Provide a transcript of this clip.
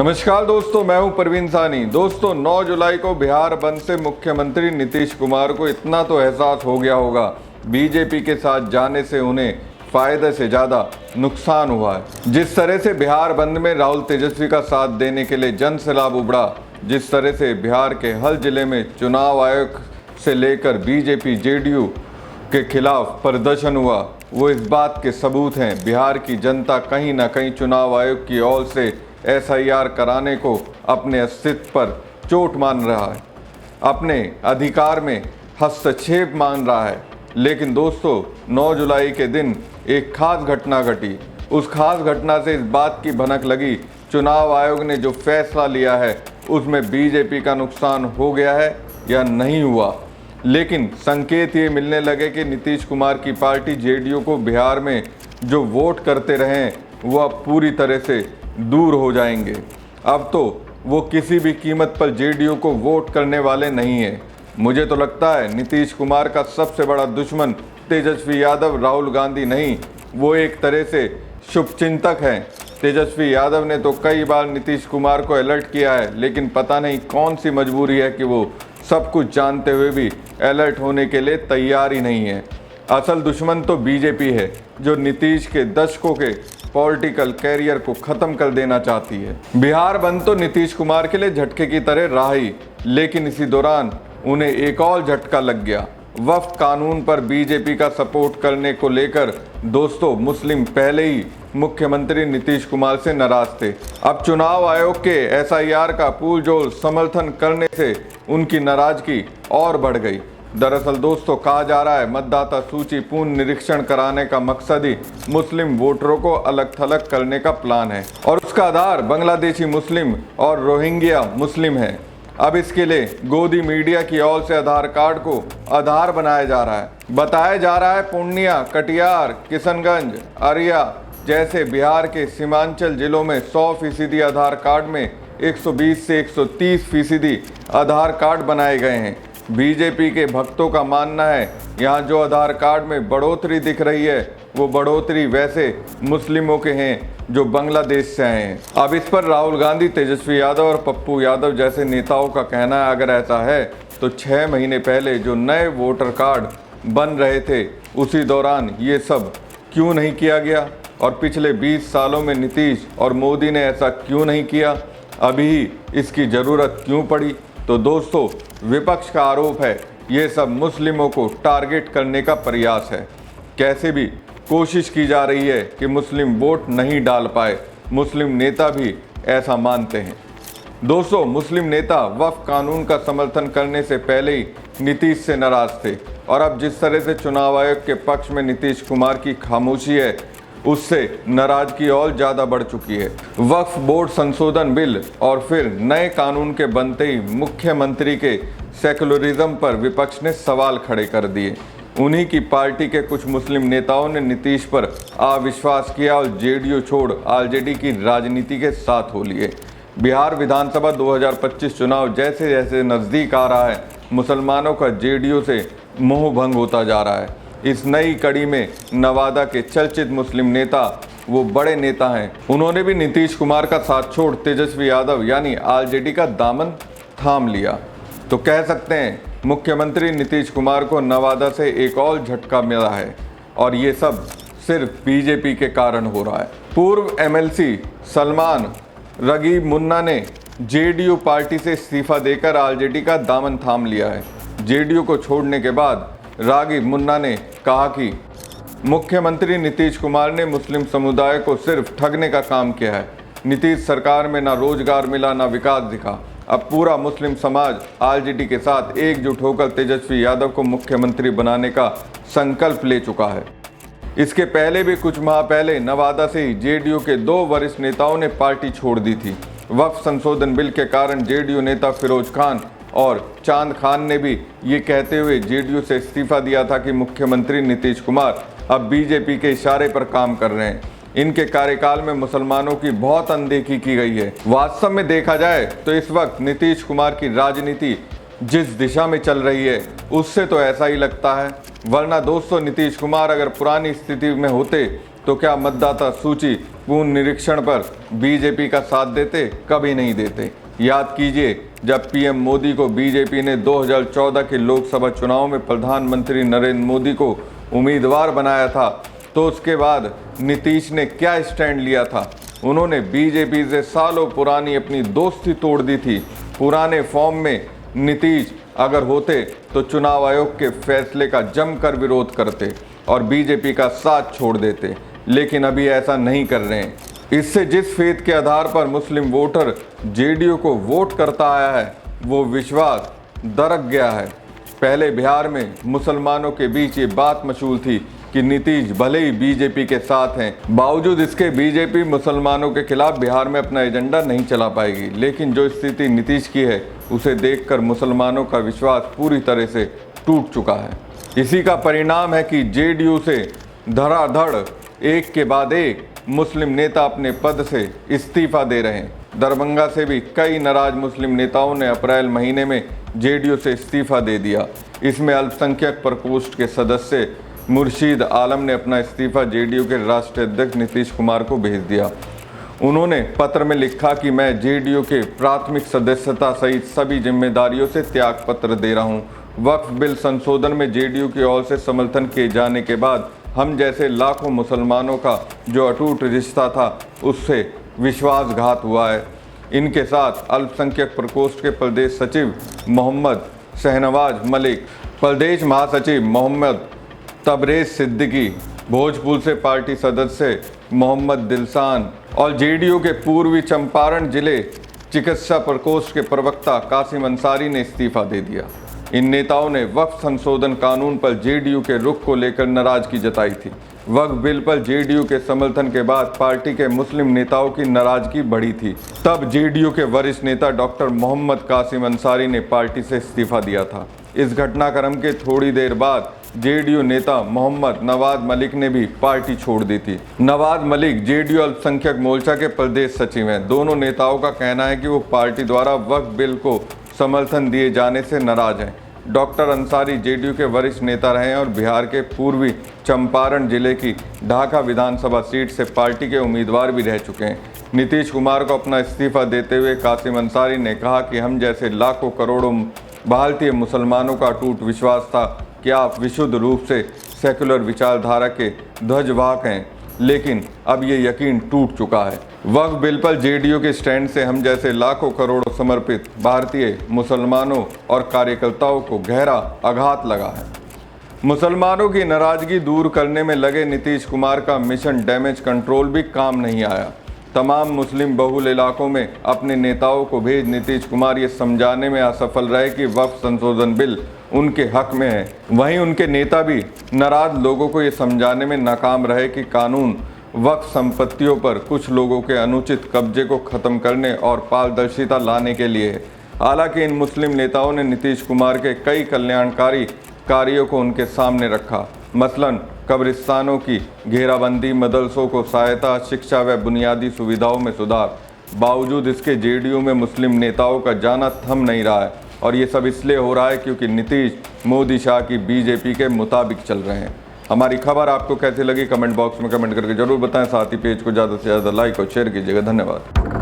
नमस्कार दोस्तों, मैं हूं परवीन सानी। दोस्तों 9 जुलाई को बिहार बंद से मुख्यमंत्री नीतीश कुमार को इतना तो एहसास हो गया होगा, बीजेपी के साथ जाने से उन्हें फायदे से ज़्यादा नुकसान हुआ है। जिस तरह से बिहार बंद में राहुल तेजस्वी का साथ देने के लिए जन सैलाब उमड़ा, जिस तरह से बिहार के हर जिले में चुनाव आयोग से लेकर बीजेपी जेडीयू के खिलाफ प्रदर्शन हुआ, वो इस बात के सबूत हैं। बिहार की जनता कहीं ना कहीं चुनाव आयोग की ओर से एसआईआर कराने को अपने अस्तित्व पर चोट मान रहा है, अपने अधिकार में हस्तक्षेप मान रहा है। लेकिन दोस्तों 9 जुलाई के दिन एक खास घटना घटी। उस खास घटना से इस बात की भनक लगी, चुनाव आयोग ने जो फैसला लिया है उसमें बीजेपी का नुकसान हो गया है या नहीं हुआ। लेकिन संकेत ये मिलने लगे कि नीतीश कुमार की पार्टी जेडीयू को बिहार में जो वोट करते रहे वो अब पूरी तरह से दूर हो जाएंगे। अब तो वो किसी भी कीमत पर जेडीयू को वोट करने वाले नहीं हैं। मुझे तो लगता है नीतीश कुमार का सबसे बड़ा दुश्मन तेजस्वी यादव राहुल गांधी नहीं, वो एक तरह से शुभचिंतक हैं। तेजस्वी यादव ने तो कई बार नीतीश कुमार को अलर्ट किया है, लेकिन पता नहीं कौन सी मजबूरी है कि वो सब कुछ जानते हुए भी अलर्ट होने के लिए तैयार ही नहीं है। असल दुश्मन तो बीजेपी है, जो नीतीश के दशकों के पॉलिटिकल कैरियर को खत्म कर देना चाहती है। बिहार बंद तो नीतीश कुमार के लिए झटके की तरह रहा ही, लेकिन इसी दौरान उन्हें एक और झटका लग गया। वक्फ कानून पर बीजेपी का सपोर्ट करने को लेकर दोस्तों मुस्लिम पहले ही मुख्यमंत्री नीतीश कुमार से नाराज थे। अब चुनाव आयोग के एसआईआर का पुरजोर समर्थन करने से उनकी नाराजगी और बढ़ गई। दरअसल दोस्तों कहा जा रहा है, मतदाता सूची पूर्ण निरीक्षण कराने का मकसद ही मुस्लिम वोटरों को अलग थलग करने का प्लान है, और उसका आधार बांग्लादेशी मुस्लिम और रोहिंग्या मुस्लिम है। अब इसके लिए गोदी मीडिया की ओर से आधार कार्ड को आधार बनाया जा रहा है। बताया जा रहा है पूर्णिया, कटिहार, किशनगंज, अरिया जैसे बिहार के सीमांचल जिलों में 100% आधार कार्ड में 120 से 130% आधार कार्ड बनाए गए हैं। बीजेपी के भक्तों का मानना है यहाँ जो आधार कार्ड में बढ़ोतरी दिख रही है वो बढ़ोतरी वैसे मुस्लिमों के हैं जो बांग्लादेश से आए हैं। अब इस पर राहुल गांधी, तेजस्वी यादव और पप्पू यादव जैसे नेताओं का कहना है, अगर ऐसा है तो 6 महीने पहले जो नए वोटर कार्ड बन रहे थे उसी दौरान ये सब क्यों नहीं किया गया, और पिछले 20 सालों में नीतीश और मोदी ने ऐसा क्यों नहीं किया, अभी इसकी ज़रूरत क्यों पड़ी। तो दोस्तों विपक्ष का आरोप है ये सब मुस्लिमों को टारगेट करने का प्रयास है। कैसे भी कोशिश की जा रही है कि मुस्लिम वोट नहीं डाल पाए। मुस्लिम नेता भी ऐसा मानते हैं। दोस्तों मुस्लिम नेता वक्फ कानून का समर्थन करने से पहले ही नीतीश से नाराज थे, और अब जिस तरह से चुनाव आयोग के पक्ष में नीतीश कुमार की खामोशी है उससे नाराजगी और ज़्यादा बढ़ चुकी है। वक्फ बोर्ड संशोधन बिल और फिर नए कानून के बनते ही मुख्यमंत्री के सेकुलरिज्म पर विपक्ष ने सवाल खड़े कर दिए। उन्हीं की पार्टी के कुछ मुस्लिम नेताओं ने नीतीश पर अविश्वास किया और जेडीयू छोड़ आरजेडी की राजनीति के साथ हो लिए। बिहार विधानसभा 2025 चुनाव जैसे जैसे नज़दीक आ रहा है, मुसलमानों का जेडीयू से मोह भंग होता जा रहा है। इस नई कड़ी में नवादा के चर्चित मुस्लिम नेता वो बड़े नेता हैं, उन्होंने भी नीतीश कुमार का साथ छोड़ तेजस्वी यादव यानी आरजेडी का दामन थाम लिया। तो कह सकते हैं मुख्यमंत्री नीतीश कुमार को नवादा से एक और झटका मिला है, और ये सब सिर्फ बीजेपी के कारण हो रहा है। पूर्व एमएलसी सलमान रगीब मुन्ना ने जेडीयू पार्टी से इस्तीफा देकर आरजेडी का दामन थाम लिया है। जेडीयू को छोड़ने के बाद रागिब मुन्ना ने कहा कि मुख्यमंत्री नीतीश कुमार ने मुस्लिम समुदाय को सिर्फ ठगने का काम किया है। नीतीश सरकार में ना रोजगार मिला ना विकास दिखा। अब पूरा मुस्लिम समाज आरजेडी के साथ एकजुट होकर तेजस्वी यादव को मुख्यमंत्री बनाने का संकल्प ले चुका है। इसके पहले भी कुछ माह पहले नवादा से ही जेडीयू के 2 वरिष्ठ नेताओं ने पार्टी छोड़ दी थी। वक्फ संशोधन बिल के कारण जेडीयू नेता फिरोज खान और चांद खान ने भी ये कहते हुए जेडीयू से इस्तीफा दिया था कि मुख्यमंत्री नीतीश कुमार अब बीजेपी के इशारे पर काम कर रहे हैं। इनके कार्यकाल में मुसलमानों की बहुत अनदेखी की गई है। वास्तव में देखा जाए तो इस वक्त नीतीश कुमार की राजनीति जिस दिशा में चल रही है उससे तो ऐसा ही लगता है। वरना दोस्तों नीतीश कुमार अगर पुरानी स्थिति में होते तो क्या मतदाता सूची पुनर्निरीक्षण पर बीजेपी का साथ देते? कभी नहीं देते। याद कीजिए, जब पीएम मोदी को बीजेपी ने 2014 के लोकसभा चुनाव में प्रधानमंत्री नरेंद्र मोदी को उम्मीदवार बनाया था, तो उसके बाद नीतीश ने क्या स्टैंड लिया था? उन्होंने बीजेपी से सालों पुरानी अपनी दोस्ती तोड़ दी थी। पुराने फॉर्म में नीतीश अगर होते तो चुनाव आयोग के फैसले का जमकर विरोध करते और बीजेपी का साथ छोड़ देते, लेकिन अभी ऐसा नहीं कर रहे हैं। इससे जिस फेथ के आधार पर मुस्लिम वोटर जेडीयू को वोट करता आया है, वो विश्वास दरक गया है। पहले बिहार में मुसलमानों के बीच ये बात मशहूर थी कि नीतीश भले ही बीजेपी के साथ हैं, बावजूद इसके बीजेपी मुसलमानों के खिलाफ बिहार में अपना एजेंडा नहीं चला पाएगी। लेकिन जो स्थिति नीतीश की है, उसे देखकर मुसलमानों का विश्वास पूरी तरह से टूट चुका है। इसी का परिणाम है कि जेडीयू से धड़ाधड़ एक के बाद एक मुस्लिम नेता अपने पद से इस्तीफा दे रहे हैं। दरभंगा से भी कई नाराज मुस्लिम नेताओं ने अप्रैल महीने में जेडीयू से इस्तीफा दे दिया। इसमें अल्पसंख्यक प्रकोष्ठ के सदस्य मुर्शीद आलम ने अपना इस्तीफा जेडीयू के राष्ट्रीय अध्यक्ष नीतीश कुमार को भेज दिया। उन्होंने पत्र में लिखा कि मैं जेडीयू के प्राथमिक सदस्यता सहित सभी जिम्मेदारियों से त्याग पत्र दे रहा हूं। वक्फ बिल संशोधन में जेडीयू की ओर से समर्थन किए जाने के बाद हम जैसे लाखों मुसलमानों का जो अटूट रिश्ता था, उससे विश्वासघात हुआ है। इनके साथ अल्पसंख्यक प्रकोष्ठ के प्रदेश सचिव मोहम्मद शहनवाज मलिक, प्रदेश महासचिव मोहम्मद तबरेज सिद्दीकी, भोजपुर से पार्टी सदस्य मोहम्मद दिलसान और जेडीयू के पूर्वी चंपारण जिले चिकित्सा प्रकोष्ठ के प्रवक्ता कासिम अंसारी ने इस्तीफा दे दिया। इन नेताओं ने वक्फ संशोधन कानून पर जेडीयू के रुख को लेकर नाराजगी जताई थी। वक्फ बिल पर जेडीयू के समर्थन के बाद पार्टी के मुस्लिम नेताओं की नाराजगी बढ़ी थी। तब जेडीयू के वरिष्ठ नेता डॉक्टर मोहम्मद कासिम अंसारी ने पार्टी से इस्तीफा दिया था। इस घटनाक्रम के थोड़ी देर बाद जेडीयू नेता मोहम्मद नवाज मलिक ने भी पार्टी छोड़ दी थी। नवाज मलिक जेडीयू अल्पसंख्यक मोर्चा के प्रदेश सचिव हैं। दोनों नेताओं का कहना है कि वो पार्टी द्वारा वक्फ बिल को समर्थन दिए जाने से नाराज हैं। डॉक्टर अंसारी जेडीयू के वरिष्ठ नेता रहे हैं और बिहार के पूर्वी चंपारण जिले की ढाका विधानसभा सीट से पार्टी के उम्मीदवार भी रह चुके हैं। नीतीश कुमार को अपना इस्तीफा देते हुए कासिम अंसारी ने कहा कि हम जैसे लाखों करोड़ों भारतीय मुसलमानों का अटूट विश्वास था कि आप विशुद्ध रूप से सेकुलर विचारधारा के ध्वजवाहक हैं, लेकिन अब ये यकीन टूट चुका है। वक्फ बिल पर जेडीयू के स्टैंड से हम जैसे लाखों करोड़ों समर्पित भारतीय मुसलमानों और कार्यकर्ताओं को गहरा आघात लगा है। मुसलमानों की नाराजगी दूर करने में लगे नीतीश कुमार का मिशन डैमेज कंट्रोल भी काम नहीं आया। तमाम मुस्लिम बहुल इलाकों में अपने नेताओं को भेज नीतीश कुमार ये समझाने में असफल रहे कि वक्फ संशोधन बिल उनके हक में है। वहीं उनके नेता भी नाराज लोगों को ये समझाने में नाकाम रहे कि कानून वक्फ संपत्तियों पर कुछ लोगों के अनुचित कब्जे को खत्म करने और पारदर्शिता लाने के लिए है। हालांकि इन मुस्लिम नेताओं ने नीतीश कुमार के कई कल्याणकारी कार्यों को उनके सामने रखा, मसलन कब्रिस्तानों की घेराबंदी, मदरसों को सहायता, शिक्षा व बुनियादी सुविधाओं में सुधार। बावजूद इसके जेडीयू में मुस्लिम नेताओं का जाना थम नहीं रहा है और ये सब इसलिए हो रहा है क्योंकि नीतीश मोदी शाह की बीजेपी के मुताबिक चल रहे हैं। हमारी खबर आपको कैसी लगी कमेंट बॉक्स में कमेंट करके जरूर बताएं। साथ ही पेज को ज़्यादा से ज़्यादा लाइक और शेयर कीजिएगा। धन्यवाद।